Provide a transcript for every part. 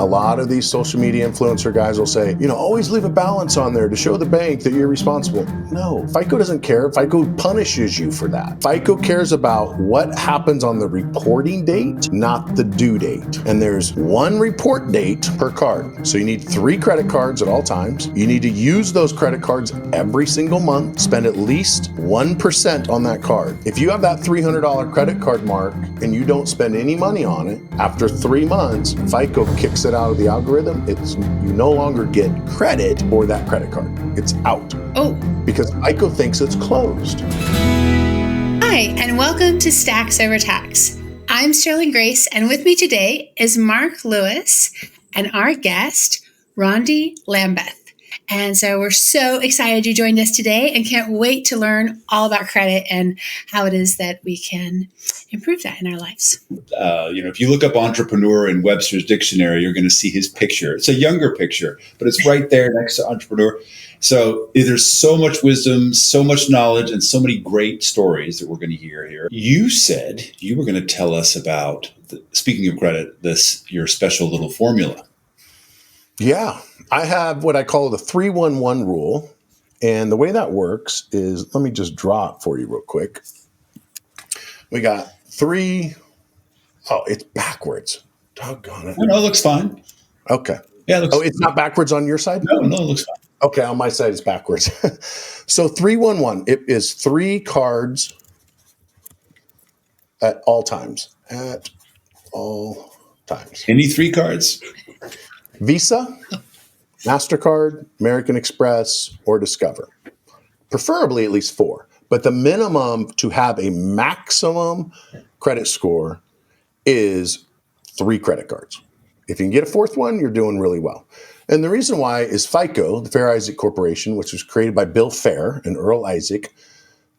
A lot of these social media influencer guys will say, always leave a balance on there to show the bank that you're responsible. No, FICO doesn't care. FICO punishes you for that. FICO cares about what happens on the reporting date, not the due date. And there's one report date per card. So you need 3 credit cards at all times. You need to use those credit cards every single month. Spend at least 1% on that card. If you have that $300 credit card mark and you don't spend any money on it, after 3 months, FICO kicks it out of the algorithm. You no longer get credit for that credit card. It's out. Oh. Because FICO thinks it's closed. Hi, and welcome to Stacks Over Tax. I'm Sterling Grace, and with me today is Mark Lewis and our guest, Rondi Lambeth. And so we're so excited you joined us today and can't wait to learn all about credit and how it is that we can improve that in our lives. If you look up entrepreneur in Webster's dictionary, you're going to see his picture. It's a younger picture, but it's right there next to entrepreneur. So there's so much wisdom, so much knowledge, and so many great stories that we're going to hear here. You said you were going to tell us about, speaking of credit, your special little formula. Yeah, I have what I call the 3-1-1 rule. And the way that works is, let me just draw it for you real quick. We got 3. Oh, it's backwards. Doggone it. No, it looks fine. Okay. Yeah. It's not backwards on your side? No, it looks fine. Okay, on my side it's backwards. So 3-1-1, it is 3 cards at all times. At all times. Any 3 cards? Visa, MasterCard, American Express, or Discover. Preferably at least 4. But the minimum to have a maximum credit score is 3 credit cards. If you can get a 4th one, you're doing really well. And the reason why is FICO, the Fair Isaac Corporation, which was created by Bill Fair and Earl Isaac.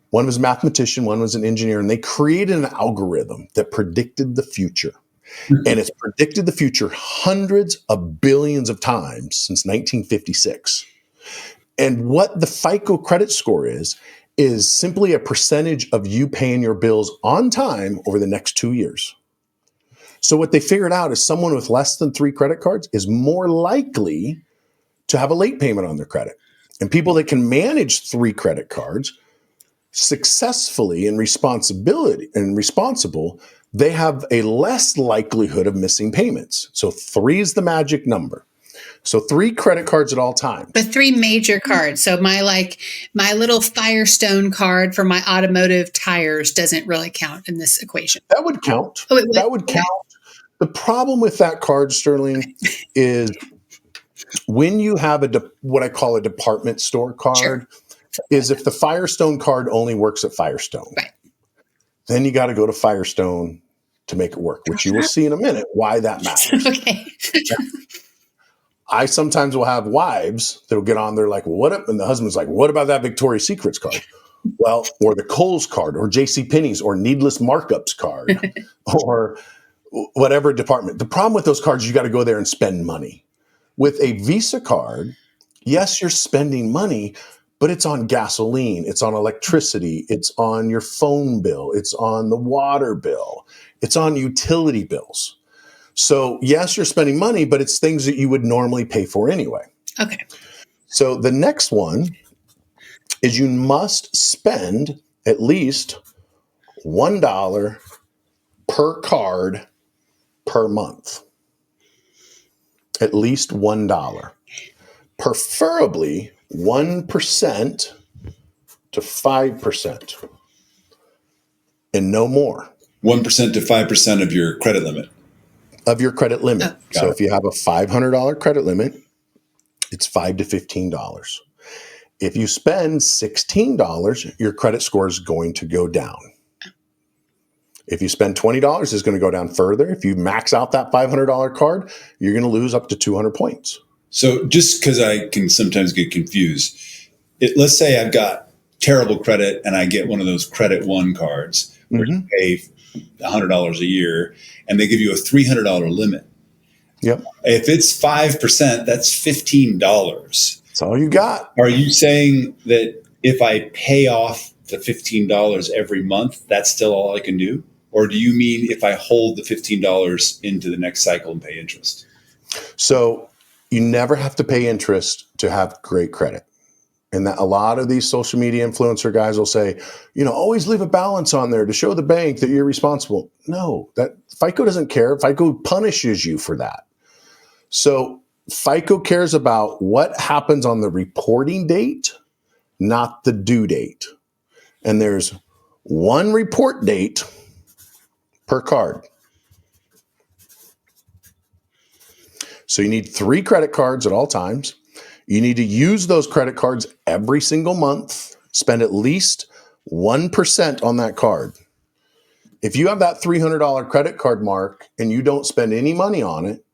One was a mathematician, one was an engineer, and they created an algorithm that predicted the future. And it's predicted the future hundreds of billions of times since 1956. And what the FICO credit score is simply a percentage of you paying your bills on time over the next 2 years. So what they figured out is someone with less than 3 credit cards is more likely to have a late payment on their credit. And people that can manage 3 credit cards successfully and responsible, they have a less likelihood of missing payments. So 3 is the magic number. So 3 credit cards at all times. The 3 major cards. So my little Firestone card for my automotive tires doesn't really count in this equation. That would count. Oh, that would count. The problem with that card, Sterling, is when you have what I call a department store card, sure, is if the Firestone card only works at Firestone. Right. Then you got to go to Firestone to make it work, which you will see in a minute why that matters. Okay. I sometimes will have wives that'll get on there like, well, what up? And the husband's like, what about that Victoria's Secrets card? Well, or the Kohl's card, or JCPenney's, or Needless Markups card, or whatever department. The problem with those cards, you got to go there and spend money. With a Visa card, yes, you're spending money, but it's on gasoline, it's on electricity, it's on your phone bill, it's on the water bill, it's on utility bills. So yes, you're spending money, but it's things that you would normally pay for anyway. Okay. So the next one is you must spend at least $1 per card per month. At least $1. Preferably 1% to 5%. And no more. 1% to 5% of your credit limit. Of your credit limit. Oh, so if you have a $500 credit limit, it's $5 to $15. If you spend $16, your credit score is going to go down. If you spend $20, it's going to go down further. If you max out that $500 card, you're going to lose up to 200 points. So just because I can sometimes get confused, let's say I've got terrible credit and I get one of those Credit One cards where you pay $100 a year and they give you a $300 limit. Yep. If it's 5%, that's $15. That's all you got. Are you saying that if I pay off the $15 every month, that's still all I can do? Or do you mean if I hold the $15 into the next cycle and pay interest? So you never have to pay interest to have great credit. And that a lot of these social media influencer guys will say, always leave a balance on there to show the bank that you're responsible. No, that FICO doesn't care. FICO punishes you for that. So FICO cares about what happens on the reporting date, not the due date. And there's one report date per card. So you need 3 credit cards at all times. You need to use those credit cards every single month, spend at least 1% on that card. If you have that $300 credit card mark and you don't spend any money on it,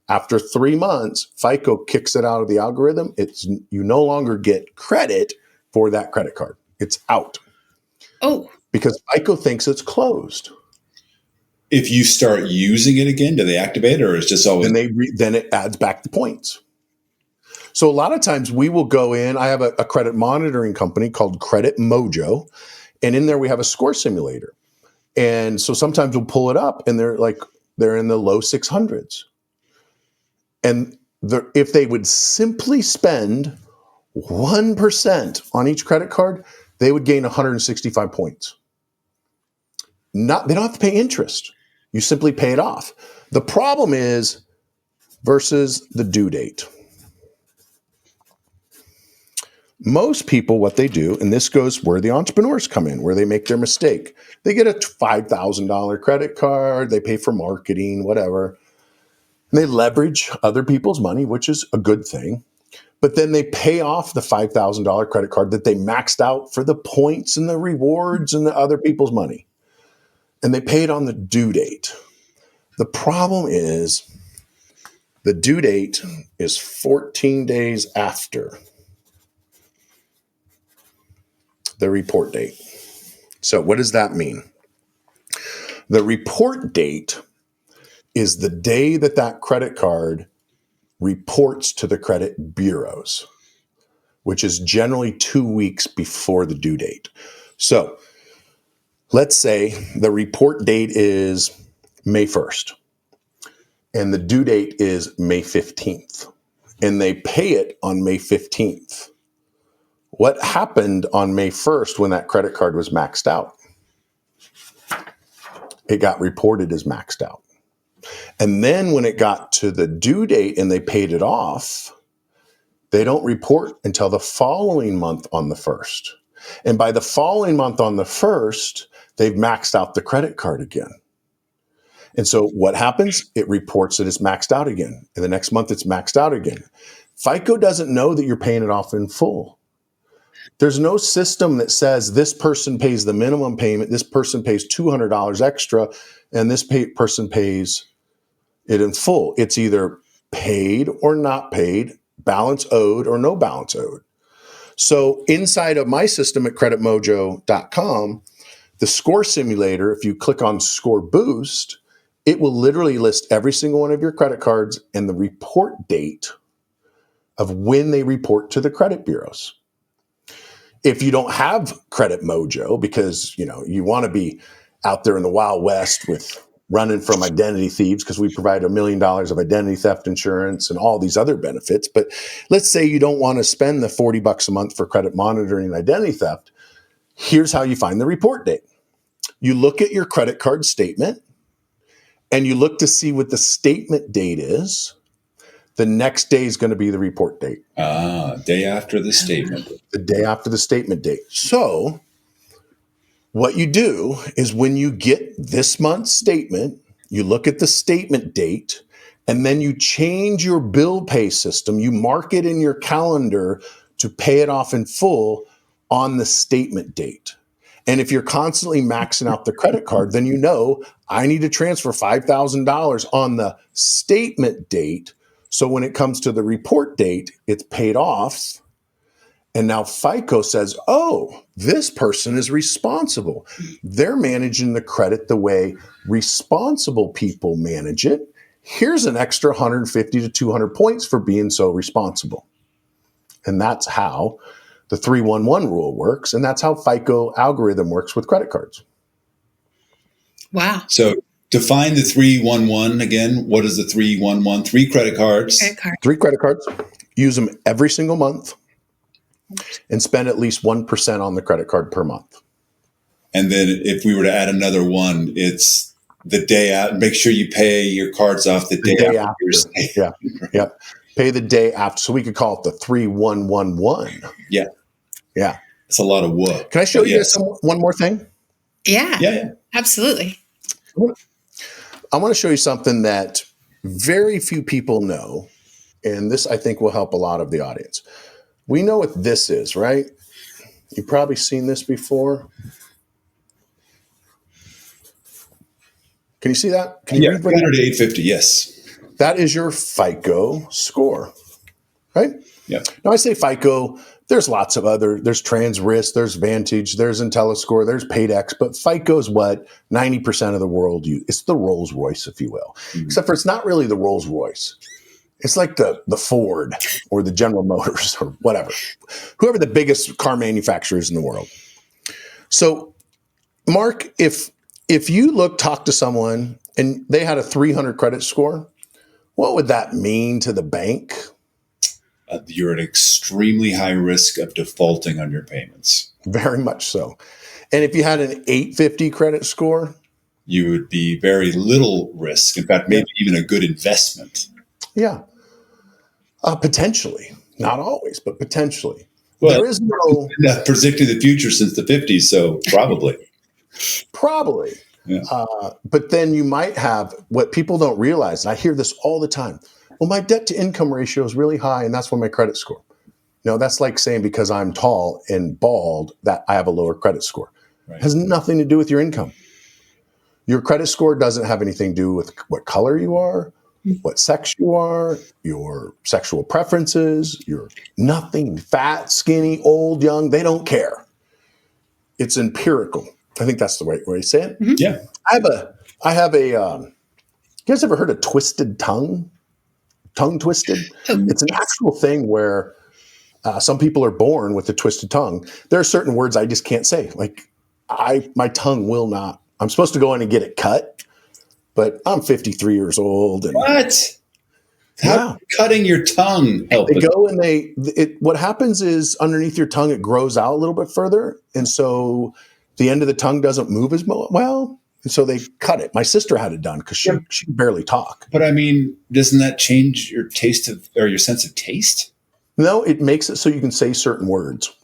after 3 months, FICO kicks it out of the algorithm. You no longer get credit for that credit card. It's out. Oh. Because FICO thinks it's closed. If you start using it again, do they activate it, or is it just always? Then it adds back the points. So a lot of times we will go in. I have a credit monitoring company called Credit Mojo, and in there we have a score simulator. And so sometimes we'll pull it up, and they're in the low 600s. And if they would simply spend 1% on each credit card, they would gain 165 points. They don't have to pay interest. You simply pay it off. The problem is versus the due date. Most people, what they do, and this goes where the entrepreneurs come in, where they make their mistake. They get a $5,000 credit card, they pay for marketing, whatever. And they leverage other people's money, which is a good thing. But then they pay off the $5,000 credit card that they maxed out for the points and the rewards and the other people's money. And they pay it on the due date. The problem is the due date is 14 days after the report date. So what does that mean? The report date is the day that credit card reports to the credit bureaus, which is generally 2 weeks before the due date. So let's say the report date is May 1st and the due date is May 15th, and they pay it on May 15th. What happened on May 1st when that credit card was maxed out? It got reported as maxed out. And then when it got to the due date and they paid it off, they don't report until the following month on the 1st. And by the following month on the 1st, they've maxed out the credit card again. And so what happens? It reports that it's maxed out again. And the next month it's maxed out again. FICO doesn't know that you're paying it off in full. There's no system that says this person pays the minimum payment, this person pays $200 extra, and this person pays it in full. It's either paid or not paid, balance owed or no balance owed. So inside of my system at creditmojo.com, the score simulator, if you click on Score Boost, it will literally list every single one of your credit cards and the report date of when they report to the credit bureaus. If you don't have Credit Mojo because you want to be out there in the Wild West with running from identity thieves, because we provide $1 million of identity theft insurance and all these other benefits. But let's say you don't want to spend the $40 a month for credit monitoring and identity theft. Here's how you find the report date. You look at your credit card statement and you look to see what the statement date is. The next day is going to be the report date. Day after the statement. The day after the statement date. So what you do is when you get this month's statement, you look at the statement date, and then you change your bill pay system. You mark it in your calendar to pay it off in full on the statement date. And if you're constantly maxing out the credit card, then I need to transfer $5,000 on the statement date. So when it comes to the report date, it's paid off. And now FICO says, oh, this person is responsible. They're managing the credit the way responsible people manage it. Here's an extra 150 to 200 points for being so responsible. And that's how the 311 rule works. And that's how FICO algorithm works with credit cards. Wow. So Define the 311 again. What is the 311? 3 credit cards. 3 credit cards. Use them every single month and spend at least 1% on the credit card per month. And then if we were to add another one, it's the day out. Make sure you pay your cards off the day after your stay. Yeah. Yep. Pay the day after. So we could call it the 3111. Yeah. Yeah. It's a lot of work. Can I show you one more thing? Yeah. Absolutely. I want to show you something that very few people know. And this, I think, will help a lot of the audience. We know what this is, right? You've probably seen this before. Can you see that? Can you read 300 to 850, yes. That is your FICO score, right? Yeah. Now, I say FICO, there's lots of other, there's TransRisk, there's Vantage, there's IntelliScore, there's Paydex, but FICO is what 90% of the world use. It's the Rolls Royce, if you will, except for it's not really the Rolls Royce. It's like the Ford or the General Motors or whatever, whoever the biggest car manufacturer is in the world. So, Mark, if you talk to someone and they had a 300 credit score, what would that mean to the bank? You're at extremely high risk of defaulting on your payments. Very much so. And if you had an 850 credit score, you would be very little risk. In fact, maybe even a good investment. Yeah. Potentially. Not always, but potentially. Well, there is no not predicting the future since the 50s, so probably. Probably. Yeah. But then you might have what people don't realize, and I hear this all the time. Well, my debt to income ratio is really high, and that's why my credit score. No, that's like saying because I'm tall and bald that I have a lower credit score. Right. It has nothing to do with your income. Your credit score doesn't have anything to do with what color you are, what sex you are, your sexual preferences, your nothing, fat, skinny, old, young, they don't care. It's empirical. I think that's the right way to say it. Mm-hmm. Yeah. I have a you guys ever heard of twisted tongue? Tongue twisted? It's an actual thing where some people are born with a twisted tongue. There are certain words I just can't say. Like my tongue will not. I'm supposed to go in and get it cut, but I'm 53 years old. And what? How cutting your tongue help? They go and what happens is underneath your tongue, it grows out a little bit further. And so the end of the tongue doesn't move as well. And so they cut it. My sister had it done because she can barely talk. But I mean, doesn't that change your taste or your sense of taste? No, it makes it so you can say certain words.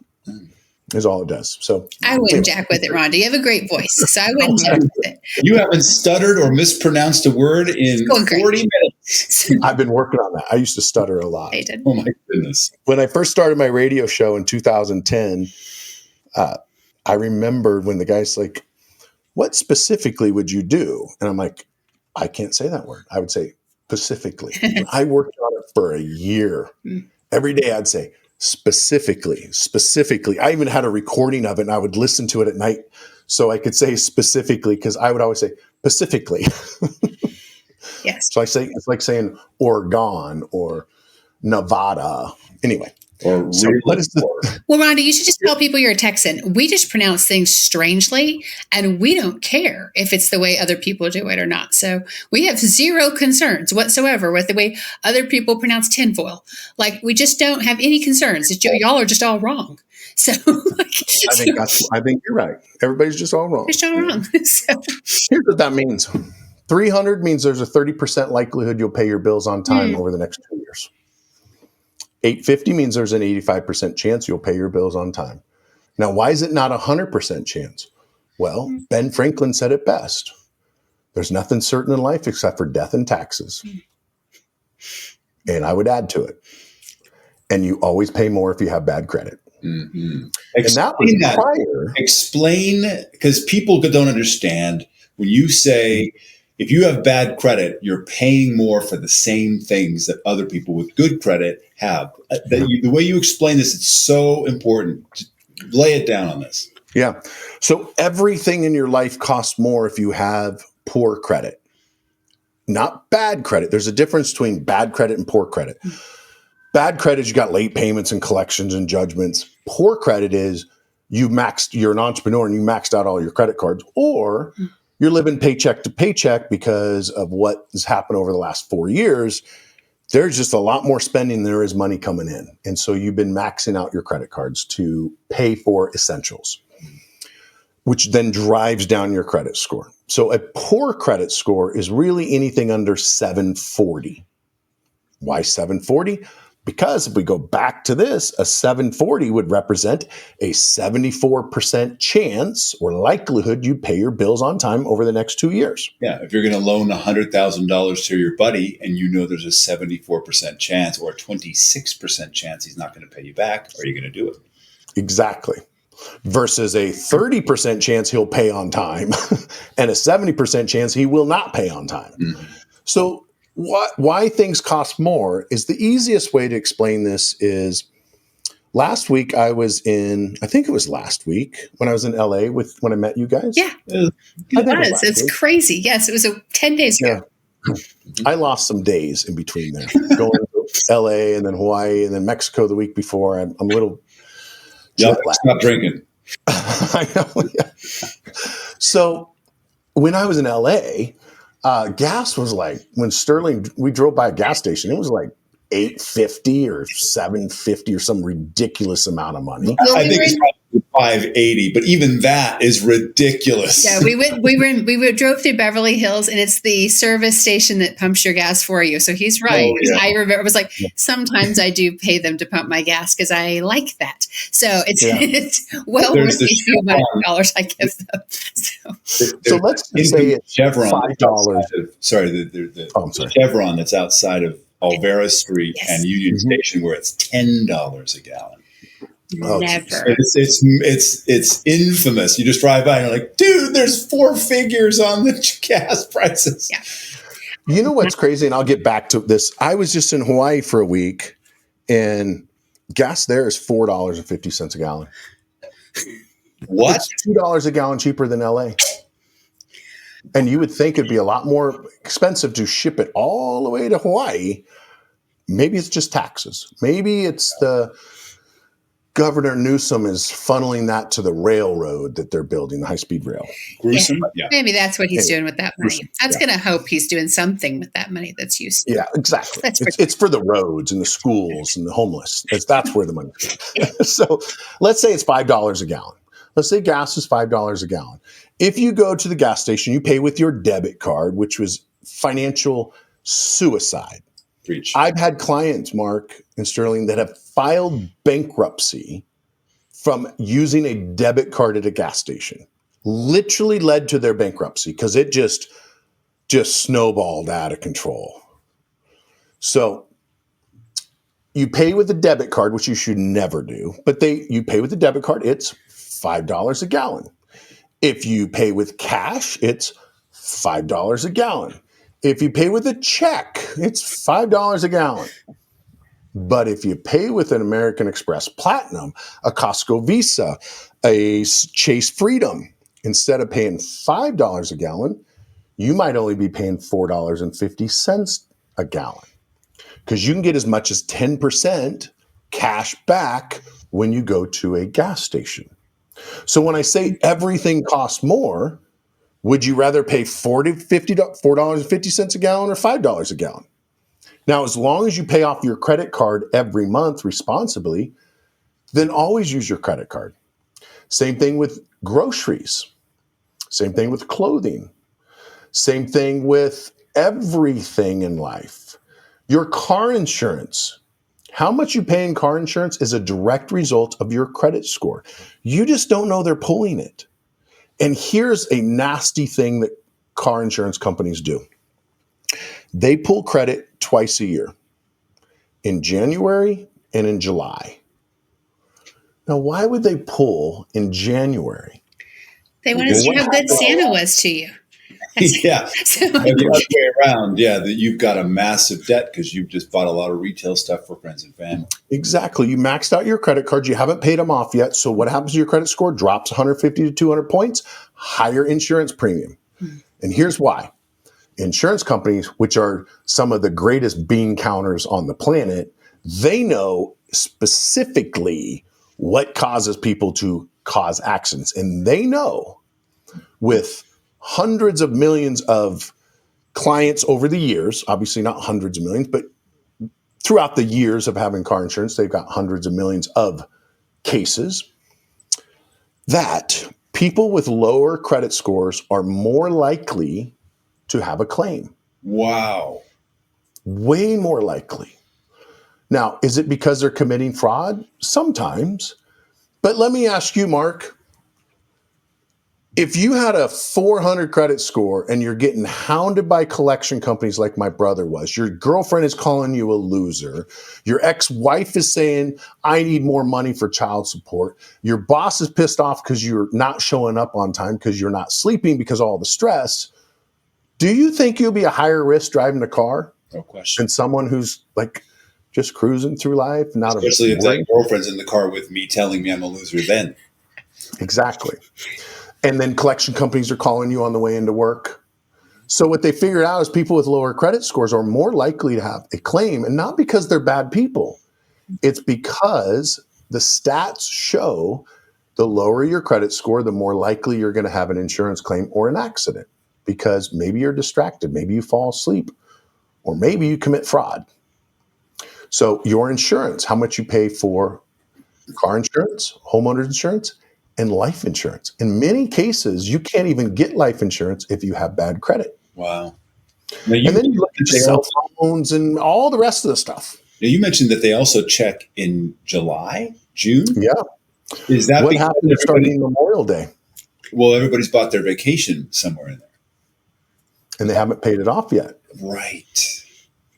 Is all it does. So I wouldn't jack with it, Rhonda. You have a great voice, so I wouldn't jack with it. You haven't stuttered or mispronounced a word in 40 minutes. I've been working on that. I used to stutter a lot. I did. Oh my goodness. When I first started my radio show in 2010, I remember when the guy's like, what specifically would you do? And I'm like, I can't say that word. I would say specifically. I worked on it for a year. Every day I'd say specifically. I even had a recording of it and I would listen to it at night so I could say specifically because I would always say specifically. Yes. So it's like saying Oregon or Nevada. Anyway. Or so really what is the Well, Rhonda, you should just tell people you're a Texan. We just pronounce things strangely, and we don't care if it's the way other people do it or not. So we have zero concerns whatsoever with the way other people pronounce tinfoil. Like, we just don't have any concerns. It's, y'all are just all wrong. So I think you're right. Everybody's just all wrong. Just all wrong. So here's what that means. 300 means there's a 30% likelihood you'll pay your bills on time over the next 2 years. 850 means there's an 85% chance you'll pay your bills on time. Now, why is it not a 100% chance? Well, Ben Franklin said it best. There's nothing certain in life except for death and taxes. And I would add to it. And you always pay more if you have bad credit. Mm-hmm. And that was prior. Explain, because people don't understand when you say, if you have bad credit, you're paying more for the same things that other people with good credit have. The way you explain this, it's so important. Lay it down on this. Yeah. So everything in your life costs more if you have poor credit, not bad credit. There's a difference between bad credit and poor credit. Bad credit is you got late payments and collections and judgments. Poor credit is you're an entrepreneur and you maxed out all your credit cards, or you're living paycheck to paycheck because of what has happened over the last 4 years. There's just a lot more spending than there is money coming in. And so you've been maxing out your credit cards to pay for essentials, which then drives down your credit score. So a poor credit score is really anything under 740. Why 740? Because if we go back to this, a 740 would represent a 74% chance or likelihood you pay your bills on time over the next 2 years. Yeah, if you're going to loan $100,000 to your buddy and you know there's a 74% chance or a 26% chance he's not going to pay you back, are you going to do it? Exactly. Versus a 30% chance he'll pay on time and a 70% chance he will not pay on time. Mm-hmm. So why things cost more is the easiest way to explain this is last week I think it was last week when I was in LA when I met you guys. Yeah, it was. It's week. Crazy. Yes, it was 10 days ago. Yeah. I lost some days in between there, going to LA and then Hawaii and then Mexico the week before. I'm a little stop drinking. I know. Yeah. So when I was in LA, gas was like, when we drove by a gas station, it was like $8.50 or $7.50 or some ridiculous amount of money. I think it's probably $5.80, but even that is ridiculous. Yeah, we drove through Beverly Hills, and it's the service station that pumps your gas for you. So he's right. Oh, yeah. I remember it was like sometimes I do pay them to pump my gas because I like that. So it's well worth the amount of dollars I give them. So let's say it's Chevron $5. The Chevron that's outside of Alvera Street and Union Station, where it's $10 a gallon. Never. It's infamous. You just drive by and you're like, dude, there's 4 figures on the gas prices. Yeah. You know what's crazy? And I'll get back to this. I was just in Hawaii for a week, and gas there is $4.50 a gallon. What? It's $2 a gallon cheaper than LA. And you would think it'd be a lot more expensive to ship it all the way to Hawaii. Maybe it's just taxes. Maybe it's the Governor Newsom is funneling that to the railroad that they're building, the high-speed rail. Gruesome. Yeah. Maybe that's what he's doing with that money. I was going to hope he's doing something with that money that's useful. Yeah, exactly. It's for the roads and the schools and the homeless. That's where the money is. So let's say it's $5 a gallon. Let's say gas is $5 a gallon. If you go to the gas station, you pay with your debit card, which was financial suicide. Preach. I've had clients, Mark and Sterling, that have filed bankruptcy from using a debit card at a gas station. Literally led to their bankruptcy because it just snowballed out of control. So you pay with a debit card, which you should never do, but you pay with a debit card, it's $5 a gallon. If you pay with cash, it's $5 a gallon. If you pay with a check, it's $5 a gallon. But if you pay with an American Express Platinum, a Costco Visa, a Chase Freedom, instead of paying $5 a gallon, you might only be paying $4.50 a gallon. Because you can get as much as 10% cash back when you go to a gas station. So when I say everything costs more, would you rather pay $4.50 a gallon or $5 a gallon? Now, as long as you pay off your credit card every month responsibly, then always use your credit card. Same thing with groceries. Same thing with clothing. Same thing with everything in life. Your car insurance. How much you pay in car insurance is a direct result of your credit score. You just don't know they're pulling it. And here's a nasty thing that car insurance companies do. They pull credit twice a year, in January and in July. Now, why would they pull in January? They want to see how good Santa was to you. Yeah. The other way around, that you've got a massive debt because you've just bought a lot of retail stuff for friends and family. Exactly. You maxed out your credit cards. You haven't paid them off yet. So what happens to your credit score? Drops 150 to 200 points, higher insurance premium. And here's why. Insurance companies, which are some of the greatest bean counters on the planet, they know specifically what causes people to cause accidents. And they know with hundreds of millions of clients over the years, obviously not hundreds of millions, but throughout the years of having car insurance, they've got hundreds of millions of cases, that people with lower credit scores are more likely to have a claim. Wow. Way more likely. Now, is it because they're committing fraud? Sometimes. But let me ask you, Mark, if you had a 400 credit score and you're getting hounded by collection companies like my brother was, your girlfriend is calling you a loser, your ex-wife is saying, I need more money for child support, your boss is pissed off because you're not showing up on time because you're not sleeping because of all the stress, do you think you'll be a higher risk driving a car? No question. Than someone who's like just cruising through life? Especially if that girlfriend's in the car with me telling me I'm a loser then. Exactly. And then collection companies are calling you on the way into work. So what they figured out is people with lower credit scores are more likely to have a claim, and not because they're bad people. It's because the stats show the lower your credit score, the more likely you're going to have an insurance claim or an accident, because maybe you're distracted, maybe you fall asleep, or maybe you commit fraud. So your insurance, how much you pay for car insurance, homeowners insurance, and life insurance. In many cases, you can't even get life insurance if you have bad credit. Wow. Now and then you look at your cell phones and all the rest of the stuff. Now you mentioned that they also check in July, June? Yeah. Is that what happened starting Memorial Day? Well, everybody's bought their vacation somewhere in there. And they haven't paid it off yet. Right.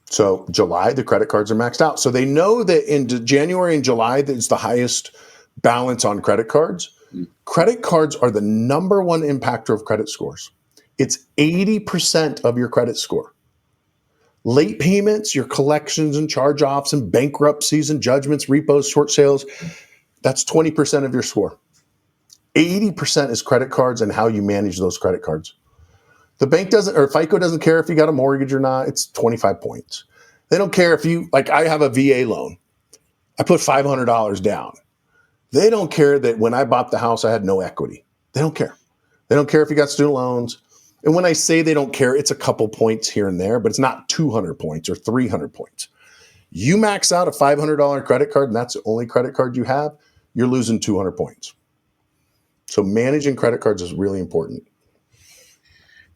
So July, the credit cards are maxed out. So they know that in January and July, that's the highest balance on credit cards. Credit cards are the number one impactor of credit scores. It's 80% of your credit score. Late payments, your collections and charge-offs and bankruptcies and judgments, repos, short sales, that's 20% of your score. 80% is credit cards and how you manage those credit cards. The bank doesn't, or FICO doesn't care if you got a mortgage or not. It's 25 points. They don't care if you, like I have a VA loan. I put $500 down. They don't care that when I bought the house, I had no equity. They don't care. They don't care if you got student loans. And when I say they don't care, it's a couple points here and there, but it's not 200 points or 300 points. You max out a $500 credit card, and that's the only credit card you have, you're losing 200 points. So managing credit cards is really important.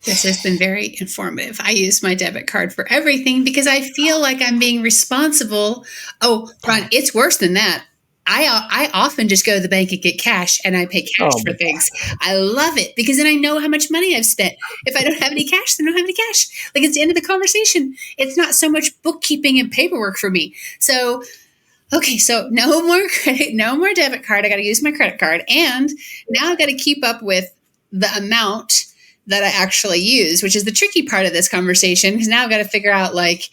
This has been very informative. I use my debit card for everything because I feel like I'm being responsible. Oh, Ron, it's worse than that. I often just go to the bank and get cash, and I pay cash for things. I love it because then I know how much money I've spent. If I don't have any cash, then I don't have any cash. Like, it's the end of the conversation. It's not so much bookkeeping and paperwork for me. So, okay, so no more credit, no more debit card. I got to use my credit card. And now I've got to keep up with the amount that I actually use, which is the tricky part of this conversation, because now I've got to figure out, like,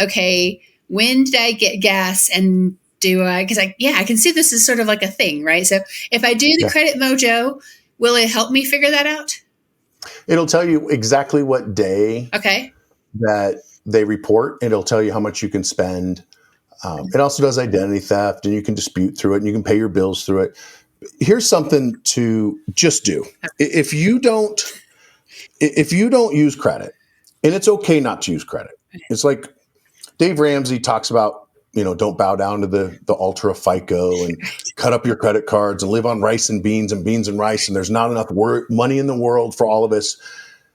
okay, when did I get gas, and do I, because I can see this is sort of like a thing, right? So if I do the Credit Mojo, will it help me figure that out? It'll tell you exactly what day that they report. It'll tell you how much you can spend. It also does identity theft, and you can dispute through it, and you can pay your bills through it. Here's something to just do. If you don't use credit, and it's okay not to use credit. It's like Dave Ramsey talks about, don't bow down to the ultra FICO and cut up your credit cards and live on rice and beans and rice. And there's not enough money in the world for all of us.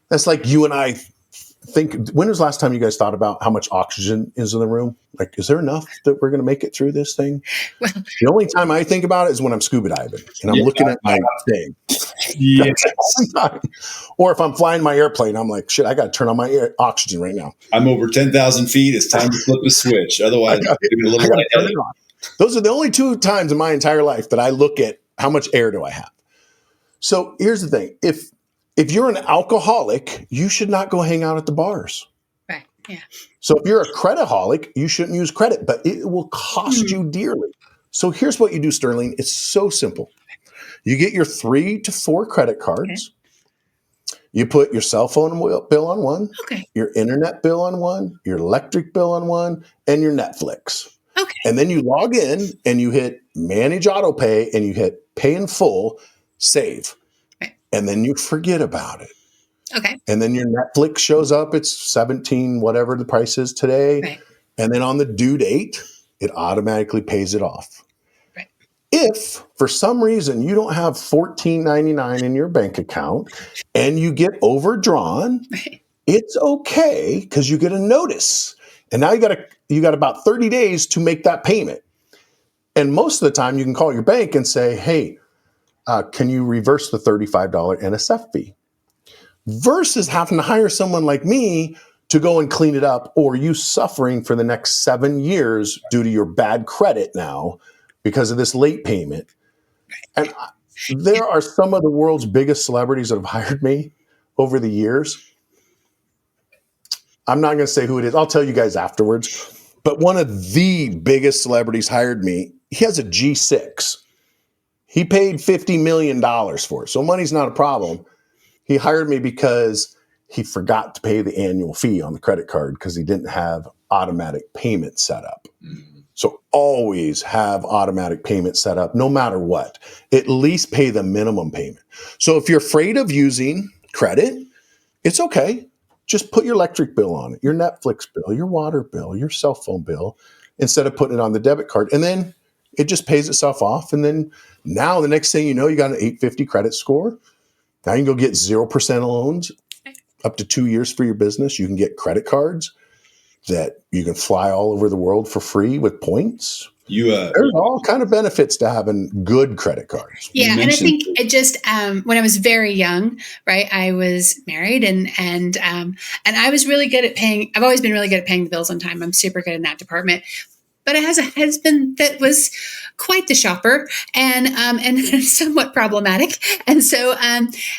That's like you and I think, when was the last time you guys thought about how much oxygen is in the room? Like, is there enough that we're going to make it through this thing? Well, the only time I think about it is when I'm scuba diving and I'm looking at my thing. Yes. Or if I'm flying my airplane, I'm like, shit, I got to turn on my oxygen right now. I'm over 10,000 feet. It's time to flip the switch. Otherwise, I'm a little lightheaded. Those are the only two times in my entire life that I look at how much air do I have. So here's the thing. If you're an alcoholic, you should not go hang out at the bars. Right. Yeah. So if you're a creditaholic, you shouldn't use credit, but it will cost you dearly. So here's what you do, Sterling. It's so simple. You get your 3 to 4 credit cards. Okay. You put your cell phone bill on one, your internet bill on one, your electric bill on one, and your Netflix. Okay. And then you log in and you hit manage auto pay and you hit pay in full, save. And then you forget about it. Okay. And then your Netflix shows up, it's 17, whatever the price is today. Right. And then on the due date, it automatically pays it off. Right. If for some reason you don't have $14.99 in your bank account and you get overdrawn, Right. it's okay because you get a notice. And now you got about 30 days to make that payment. And most of the time you can call your bank and say, hey, can you reverse the $35 NSF fee? Versus having to hire someone like me to go and clean it up, or you suffering for the next 7 years due to your bad credit now because of this late payment. And there are some of the world's biggest celebrities that have hired me over the years. I'm not going to say who it is. I'll tell you guys afterwards. But one of the biggest celebrities hired me. He has a G6. He paid $50 million for it. So money's not a problem. He hired me because he forgot to pay the annual fee on the credit card because he didn't have automatic payment set up. So always have automatic payment set up, no matter what. At least pay the minimum payment. So if you're afraid of using credit, it's okay. Just put your electric bill on it, your Netflix bill, your water bill, your cell phone bill, instead of putting it on the debit card. And then it just pays itself off. And then now the next thing you know, you got an 850 credit score. Now you can go get 0% loans up to 2 years for your business. You can get credit cards that you can fly all over the world for free with points. There's all kind of benefits to having good credit cards. Yeah, and I think it just when I was very young, right? I was married, and I was really good at paying. I've always been really good at paying the bills on time. I'm super good in that department. But I has a husband that was quite the shopper and somewhat problematic. And so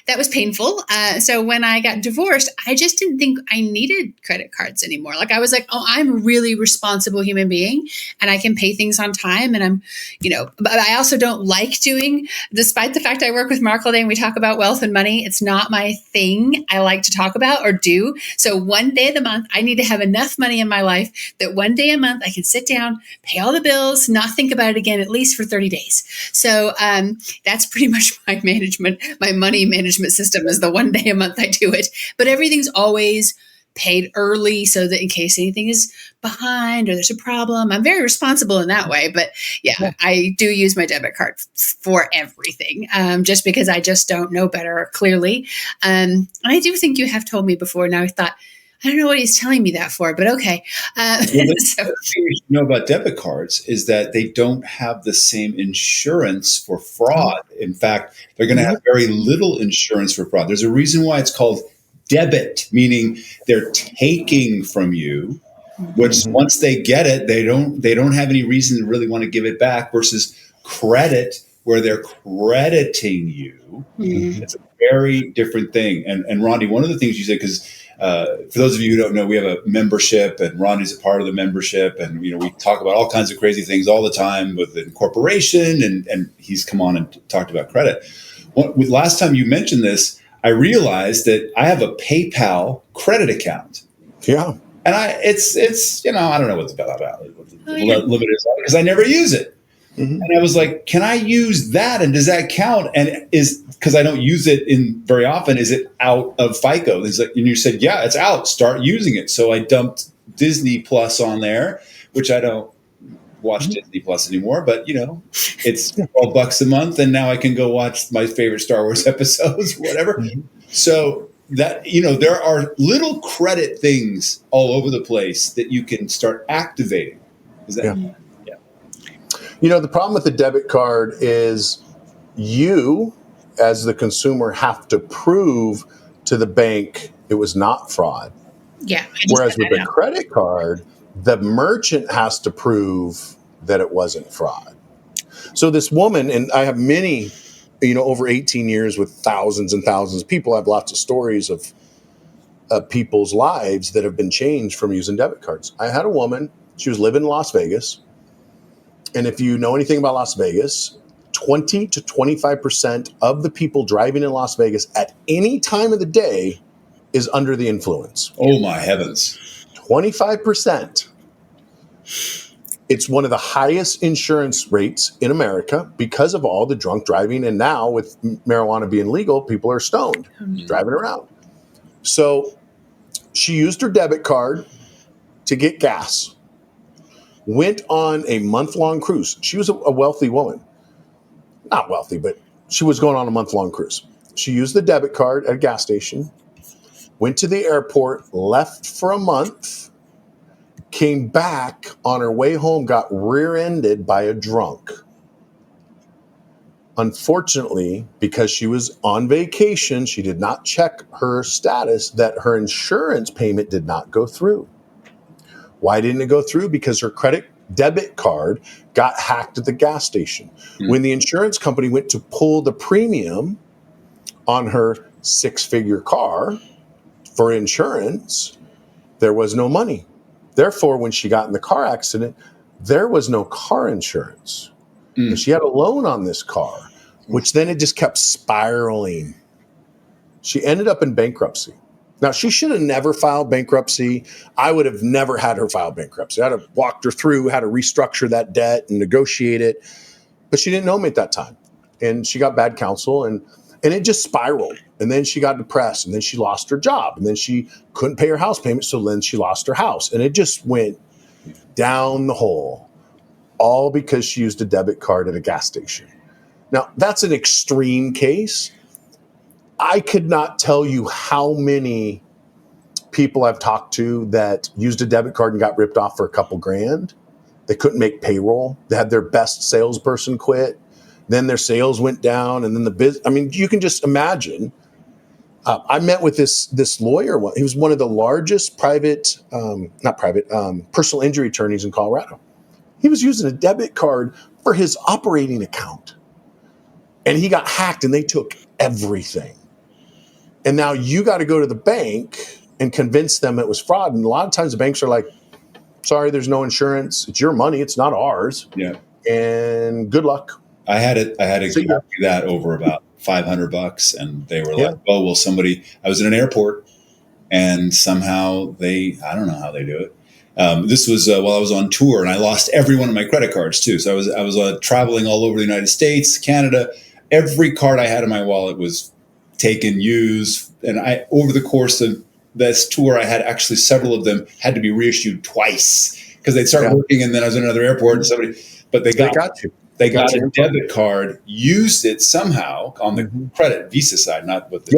that was painful. So when I got divorced, I just didn't think I needed credit cards anymore. Like I was like, oh, I'm a really responsible human being and I can pay things on time. And I'm, but I also don't like doing, despite the fact I work with Mark all day and we talk about wealth and money, it's not my thing I like to talk about or do. So one day of the month, I need to have enough money in my life that one day a month I can sit down, pay all the bills, not think about it again, at least for 30 days. So that's pretty much my money management system is the one day a month I do it. But everything's always paid early so that in case anything is behind or there's a problem, I'm very responsible in that way. But yeah, I do use my debit card for everything just because I just don't know better clearly. And I do think you have told me before. Now I thought, I don't know what he's telling me that for, but okay. The thing you know about debit cards is that they don't have the same insurance for fraud. In fact, they're going to have very little insurance for fraud. There's a reason why it's called debit, meaning they're taking from you, which once they get it, they don't have any reason to really want to give it back, versus credit, where they're crediting you. It's a very different thing. And Rondi, one of the things you said, because for those of you who don't know, we have a membership, and Rondi's a part of the membership, and we talk about all kinds of crazy things all the time with the corporation, and he's come on and talked about credit. Last time you mentioned this, I realized that I have a PayPal credit account. Yeah, and it's I don't know what the limit is because I never use it. And I was like, can I use that? And does that count? And because I don't use it very often, is it out of FICO? And you said, yeah, it's out. Start using it. So I dumped Disney Plus on there, which I don't watch Disney Plus anymore, but it's $12 a month. And now I can go watch my favorite Star Wars episodes, whatever. So that, there are little credit things all over the place that you can start activating. Is that? Yeah. The problem with the debit card is you, as the consumer, have to prove to the bank it was not fraud. Yeah. Whereas with the credit card, the merchant has to prove that it wasn't fraud. So this woman, and I have many, over 18 years with thousands and thousands of people, I have lots of stories of people's lives that have been changed from using debit cards. I had a woman, she was living in Las Vegas. And if you know anything about Las Vegas, 20 to 25% of the people driving in Las Vegas at any time of the day is under the influence. Oh, my heavens. 25%. It's one of the highest insurance rates in America because of all the drunk driving. And now with marijuana being legal, people are stoned driving around. So she used her debit card to get gas, went on a month-long cruise. She was a wealthy woman. Not wealthy, but she was going on a month-long cruise. She used the debit card at a gas station, went to the airport, left for a month, came back on her way home, got rear-ended by a drunk. Unfortunately, because she was on vacation, she did not check her status that her insurance payment did not go through. Why didn't it go through? Because her debit card got hacked at the gas station. When the insurance company went to pull the premium on her 6-figure car for insurance, there was no money. Therefore, when she got in the car accident, there was no car insurance. And she had a loan on this car, which then it just kept spiraling. She ended up in bankruptcy. Now, she should have never filed bankruptcy. I would have never had her file bankruptcy. I'd have walked her through how to restructure that debt and negotiate it. But she didn't know me at that time. And she got bad counsel, and it just spiraled. And then she got depressed, and then she lost her job. And then she couldn't pay her house payment, so then she lost her house. And it just went down the hole, all because she used a debit card at a gas station. Now, that's an extreme case. I could not tell you how many people I've talked to that used a debit card and got ripped off for a couple grand. They couldn't make payroll. They had their best salesperson quit. Then their sales went down, and then you can just imagine. I met with this lawyer. He was one of the largest personal injury attorneys in Colorado. He was using a debit card for his operating account, and he got hacked, and they took everything. And now you got to go to the bank and convince them it was fraud. And a lot of times the banks are like, sorry, there's no insurance. It's your money. It's not ours. Yeah. And good luck. I had exactly that over about $500, and they were like, "Oh, well, I was in an airport, and somehow I don't know how they do it." This was while I was on tour, and I lost every one of my credit cards too. So I was traveling all over the United States, Canada. Every card I had in my wallet was taken, used, and over the course of this tour, I had actually several of them had to be reissued twice because they'd start working, and then I was in another airport, and they got you. They got a debit card, used it somehow on the credit Visa side, not with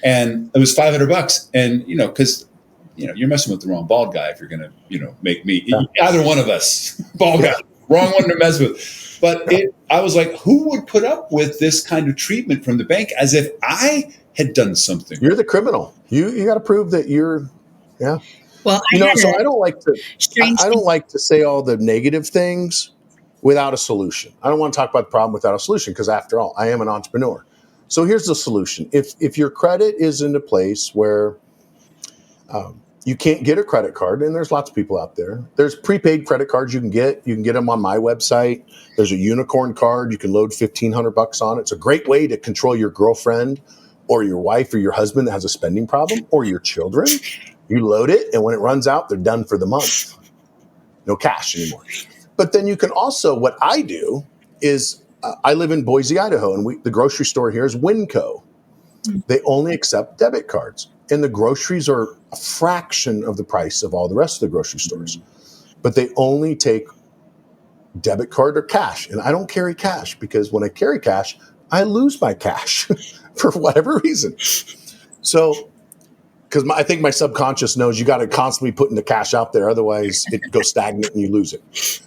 and it was $500. And, because, you're messing with the wrong bald guy if you're going to, make me either one of us bald guy, wrong one to mess with. But I was like, who would put up with this kind of treatment from the bank as if I had done something? You're the criminal. You got to prove that you're, Well, so I don't like to say all the negative things without a solution. I don't want to talk about the problem without a solution because, after all, I am an entrepreneur. So here's the solution. If your credit is in a place where you can't get a credit card, and there's lots of people out there. There's prepaid credit cards you can get. You can get them on my website. There's a unicorn card. You can load $1,500 on it. It's a great way to control your girlfriend or your wife or your husband that has a spending problem, or your children. You load it, and when it runs out, they're done for the month. No cash anymore. But then you can also, what I do is, I live in Boise, Idaho, and the grocery store here is Winco. They only accept debit cards, and the groceries are a fraction of the price of all the rest of the grocery stores. But they only take debit card or cash, and I don't carry cash because when I carry cash, I lose my cash for whatever reason. So, because I think my subconscious knows you got to constantly put the cash out there. Otherwise, it goes stagnant and you lose it.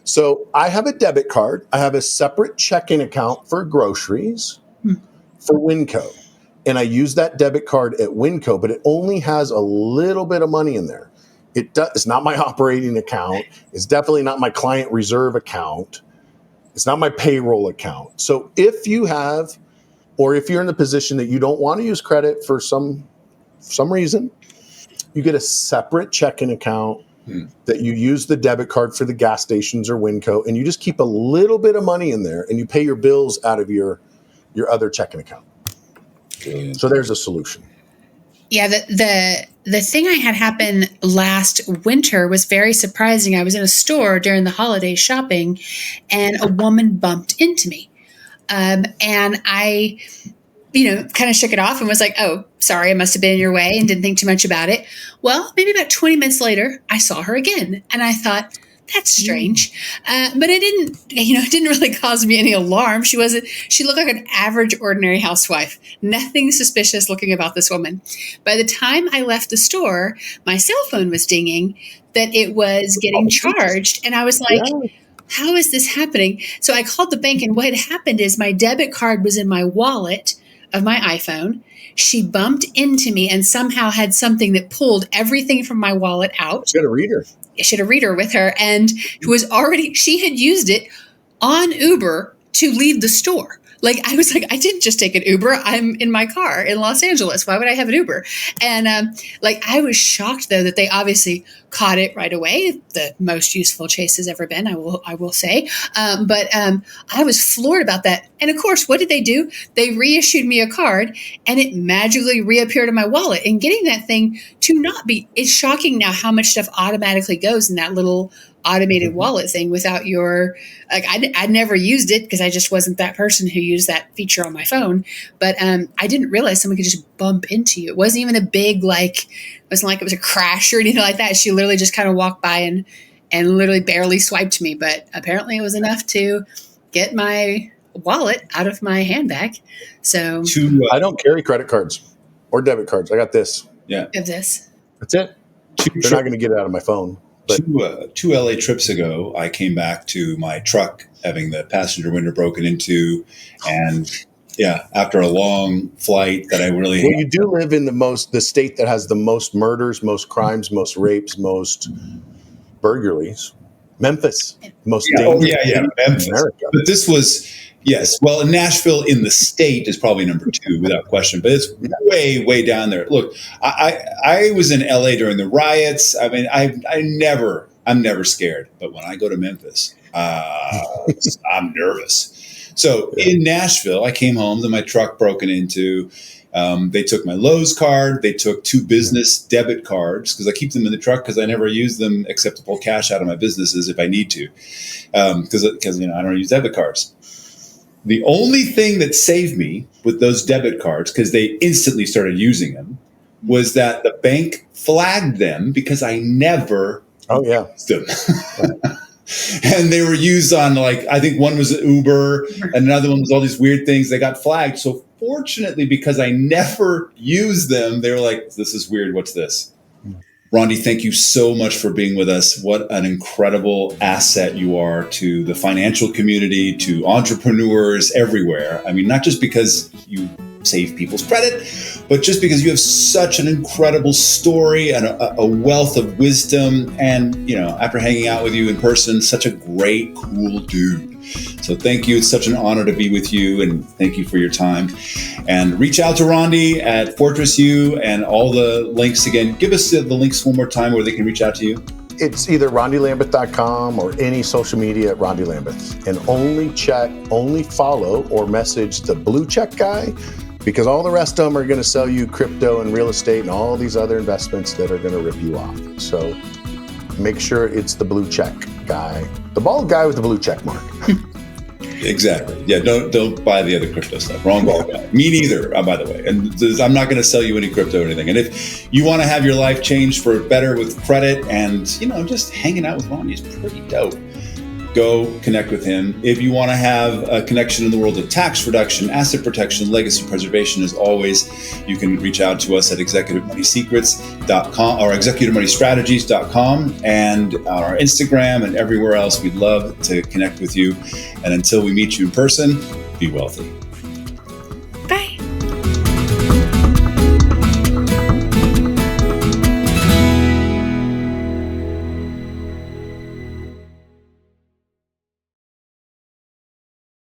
So I have a debit card. I have a separate checking account for groceries for Winco. And I use that debit card at Winco, but it only has a little bit of money in there. It's not my operating account. It's definitely not my client reserve account. It's not my payroll account. So if you have, or if you're in the position that you don't want to use credit for some reason, you get a separate checking account that you use the debit card for the gas stations or Winco, and you just keep a little bit of money in there, and you pay your bills out of your other checking account. Brilliant. So there's a solution. Yeah, the thing I had happen last winter was very surprising. I was in a store during the holiday shopping, and a woman bumped into me. And kind of shook it off and was like, oh, sorry, I must have been in your way, and didn't think too much about it. Well, maybe about 20 minutes later, I saw her again, and I thought, that's strange. But it didn't really cause me any alarm. She looked like an average, ordinary housewife. Nothing suspicious looking about this woman. By the time I left the store, my cell phone was dinging that it was getting charged. And I was like, how is this happening? So I called the bank, and what had happened is my debit card was in my wallet of my iPhone. She bumped into me and somehow had something that pulled everything from my wallet out. She had a reader. She had a reader with her, and she had used it on Uber to leave the store. Like, I was like, I didn't just take an Uber. I'm in my car in Los Angeles. Why would I have an Uber? And I was shocked, though, that they obviously caught it right away. The most useful chase has ever been, I will say. But I was floored about that. And of course, what did they do? They reissued me a card, and it magically reappeared in my wallet. And getting that thing to not be, it's shocking now how much stuff automatically goes in that little automated wallet thing without your, I never used it because I just wasn't that person who used that feature on my phone. But I didn't realize someone could just bump into you. It wasn't even a big, it wasn't like it was a crash or anything like that. She literally just kind of walked by and literally barely swiped me. But apparently it was enough to get my wallet out of my handbag. So I don't carry credit cards or debit cards. I got this. Yeah. Of this. That's it. They're not going to get it out of my phone. Two LA trips ago, I came back to my truck having the passenger window broken into, and after a long flight that I really you do live in the state that has the most murders, most crimes, most rapes, most burglaries. Memphis, most dangerous Memphis. in America. But this was well, Nashville in the state is probably number 2 without question, but it's way, way down there. Look, I was in LA during the riots. I mean, I'm never scared, but when I go to Memphis, I'm nervous. So in Nashville, I came home, then my truck broken into. They took my Lowe's card. They took 2 business debit cards because I keep them in the truck because I never use them except to pull cash out of my businesses if I need to, because I don't use debit cards. The only thing that saved me with those debit cards, because they instantly started using them, was that the bank flagged them because I never used them. And they were used on, I think one was Uber and another one was all these weird things. They got flagged. So fortunately, because I never used them, they were like, this is weird. What's this? Rondi, thank you so much for being with us. What an incredible asset you are to the financial community, to entrepreneurs everywhere. I mean, not just because you save people's credit, but just because you have such an incredible story and a wealth of wisdom. And, after hanging out with you in person, such a great, cool dude. So thank you. It's such an honor to be with you, and thank you for your time. And reach out to Rondi at Fortress U and all the links again. Give us the links one more time where they can reach out to you. It's either rondilambeth.com or any social media at Rondi Lambeth. And only follow or message the blue check guy, because all the rest of them are going to sell you crypto and real estate and all these other investments that are going to rip you off. So make sure it's the blue check guy, the bald guy with the blue check mark. Exactly. Yeah. Don't buy the other crypto stuff. Wrong bald guy. Me neither, by the way. And I'm not going to sell you any crypto or anything. And if you want to have your life changed for better with credit and, just hanging out with Rondi is pretty dope, go connect with him. If you want to have a connection in the world of tax reduction, asset protection, legacy preservation, as always, you can reach out to us at executivemoneysecrets.com or executivemoneystrategies.com and on our Instagram and everywhere else. We'd love to connect with you. And until we meet you in person, be wealthy.